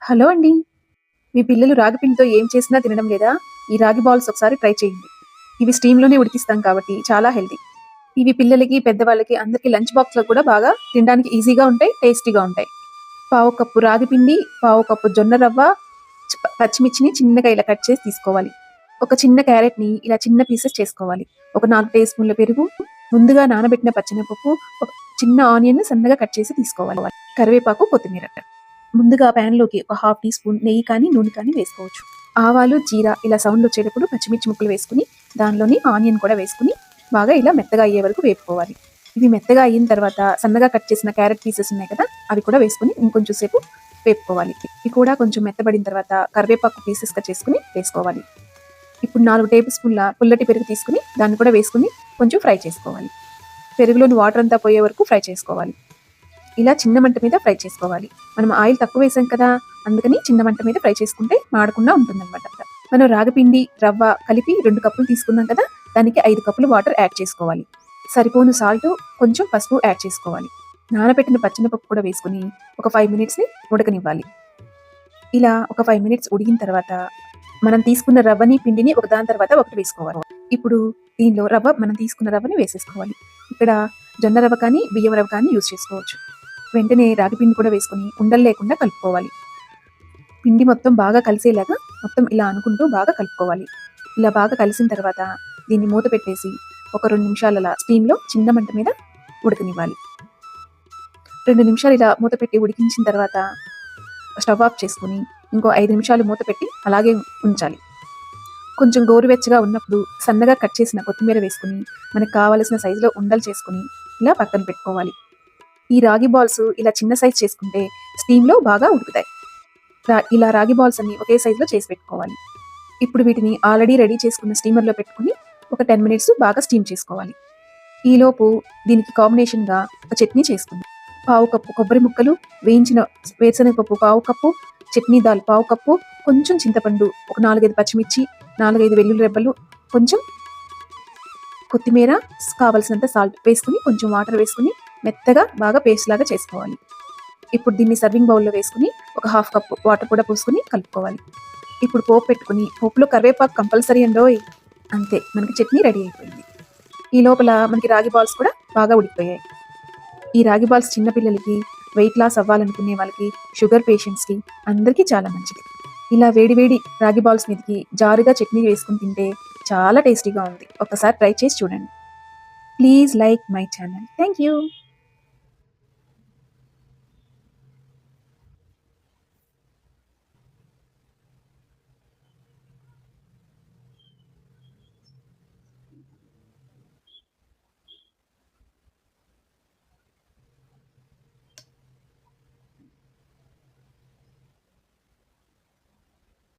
Hello అండి. మీ పిల్లలు రాగి పిండితో ఏం చేసినా తినడం లేదా? ఈ రాగి బాల్స్ ఒకసారి ట్రై చేయండి. ఇవి స్టీమ్‌లోనే ఉడికిస్తాం కాబట్టి చాలా హెల్తీ. ఇవి పిల్లలకి, పెద్దవాళ్ళకి అందరికీ లంచ్ బాక్స్‌లో కూడా బాగా తినడానికి ఈజీగా ఉంటాయి, టేస్టీగా ఉంటాయి. పావు కప్పు రాగి పిండి, పావు కప్పు జొన్న రవ్వ, పచ్చిమిర్చిని చిన్నగా ఇలా కట్ చేసి తీసుకోవాలి. ఒక చిన్న క్యారెట్‌ని ఇలా చిన్న పీసెస్ చేసుకోవాలి. ఒక 4 టీ స్పూన్ల పెరుగు, ముందుగా నానబెట్టిన పచ్చెనపప్పు, ఒక చిన్న ఆనియన్ సన్నగా కట్ చేసి తీసుకోవాలి. కరివేపాకు, కొత్తిమీర. ముందుగా ప్యాన్‌లోకి ఒక హాఫ్ టీ స్పూన్ నెయ్యి కానీ, నూనె కానీ వేసుకోవచ్చు. ఆవాలు, జీరా ఇలా సౌండ్ వచ్చేటప్పుడు పచ్చిమిర్చి ముక్కలు వేసుకుని, దానిలోని ఆనియన్ కూడా వేసుకుని, బాగా ఇలా మెత్తగా అయ్యే వరకు వేపుకోవాలి. ఇవి మెత్తగా అయిన తర్వాత సన్నగా కట్ చేసిన క్యారెట్ పీసెస్ ఉన్నాయి కదా, అవి కూడా వేసుకుని ఇంకొంచెం సేపు వేపుకోవాలి. ఇవి కూడా కొంచెం మెత్తబడిన తర్వాత కరివేపాకు పీసెస్‌గా చేసుకుని వేసుకోవాలి. ఇప్పుడు 4 టేబుల్ స్పూన్ల పుల్లటి పెరుగు తీసుకుని దాన్ని కూడా వేసుకుని కొంచెం ఫ్రై చేసుకోవాలి. పెరుగులోని వాటర్ అంతా పోయే వరకు ఫ్రై చేసుకోవాలి. ఇలా చిన్న మంట మీద ఫ్రై చేసుకోవాలి. మనం ఆయిల్ తక్కువ వేసాం కదా, అందుకని చిన్న మంట మీద ఫ్రై చేసుకుంటే మాడకుండా ఉంటుందన్నమాట. మనం రాగిపిండి, రవ్వ కలిపి 2 కప్పులు తీసుకున్నాం కదా, దానికి 5 కప్పులు వాటర్ యాడ్ చేసుకోవాలి. సరిపోను సాల్ట్, కొంచెం పసుపు యాడ్ చేసుకోవాలి. నానబెట్టిన పచ్చెనపప్పు కూడా వేసుకుని ఒక 5 మినిట్స్ని ఉడకనివ్వాలి. ఇలా ఒక 5 మినిట్స్ ఉడికిన తర్వాత మనం తీసుకున్న రవ్వని, పిండిని ఒకదాని తర్వాత ఒకటి వేసుకోవాలి. ఇప్పుడు దీనిలో మనం తీసుకున్న రవ్వని వేసేసుకోవాలి. ఇక్కడ జొన్న రవ్వ కానీ, బియ్యం రవ్వ కానీ యూజ్ చేసుకోవచ్చు. వెంటనే రాగి పిండి కూడా వేసుకుని ఉండలు లేకుండా కలుపుకోవాలి. పిండి మొత్తం బాగా కలిసేలాగా మొత్తం ఇలా అనుకుంటూ బాగా కలుపుకోవాలి. ఇలా బాగా కలిసిన తర్వాత దీన్ని మూత పెట్టేసి ఒక 2 నిమిషాలు అలా స్టీమ్లో చిన్న మంట మీద ఉడకనివ్వాలి. 2 నిమిషాలు ఇలా మూత పెట్టి ఉడికించిన తర్వాత స్టవ్ ఆఫ్ చేసుకుని ఇంకో 5 నిమిషాలు మూత పెట్టి అలాగే ఉంచాలి. కొంచెం గోరువెచ్చగా ఉన్నప్పుడు సన్నగా కట్ చేసిన కొత్తిమీర వేసుకుని మనకు కావలసిన సైజులో ఉండలు చేసుకుని ఇలా పక్కన పెట్టుకోవాలి. ఈ రాగి బాల్స్ ఇలా చిన్న సైజ్ చేసుకుంటే స్టీమ్లో బాగా ఉడుకుతాయి. ఇలా రాగి బాల్స్ అన్ని ఒకే సైజులో చేసి పెట్టుకోవాలి. ఇప్పుడు వీటిని ఆల్రెడీ రెడీ చేసుకున్న స్టీమర్లో పెట్టుకుని ఒక 10 మినిట్స్ బాగా స్టీమ్ చేసుకోవాలి. ఈలోపు దీనికి కాంబినేషన్గా ఒక చట్నీ చేసుకుందాం. పావు కప్పు కొబ్బరి ముక్కలు, వేయించిన వేరుశనగపప్పు పావు కప్పు, చట్నీ దాల్ పావు కప్పు, కొంచెం చింతపండు, ఒక 4-5 పచ్చిమిర్చి, 4-5 వెల్లుల్లి రెబ్బలు, కొంచెం కొత్తిమీర, కావలసినంత సాల్ట్ వేసుకుని కొంచెం వాటర్ వేసుకుని మెత్తగా బాగా పేస్ట్ లాగా చేసుకోవాలి. ఇప్పుడు దీన్ని సర్వింగ్ బౌల్లో వేసుకుని ఒక హాఫ్ కప్ వాటర్ కూడా పోసుకుని కలుపుకోవాలి. ఇప్పుడు పోపు పెట్టుకుని పోపులో కరివేపాకు కంపల్సరీ అండోయ్. అంతే, మనకి చట్నీ రెడీ అయిపోయింది. ఈ లోపల మనకి రాగి బాల్స్ కూడా బాగా ఉడికిపోయాయి. ఈ రాగి బాల్స్ చిన్నపిల్లలకి, వెయిట్ లాస్ అవ్వాలనుకునే వాళ్ళకి, షుగర్ పేషెంట్స్కి అందరికీ చాలా మంచిది. ఇలా వేడి రాగి బాల్స్ మీదకి జారుగా చట్నీ వేసుకుని తింటే చాలా టేస్టీగా ఉంది. ఒకసారి ట్రై చేసి చూడండి. Please like my channel. Thank you.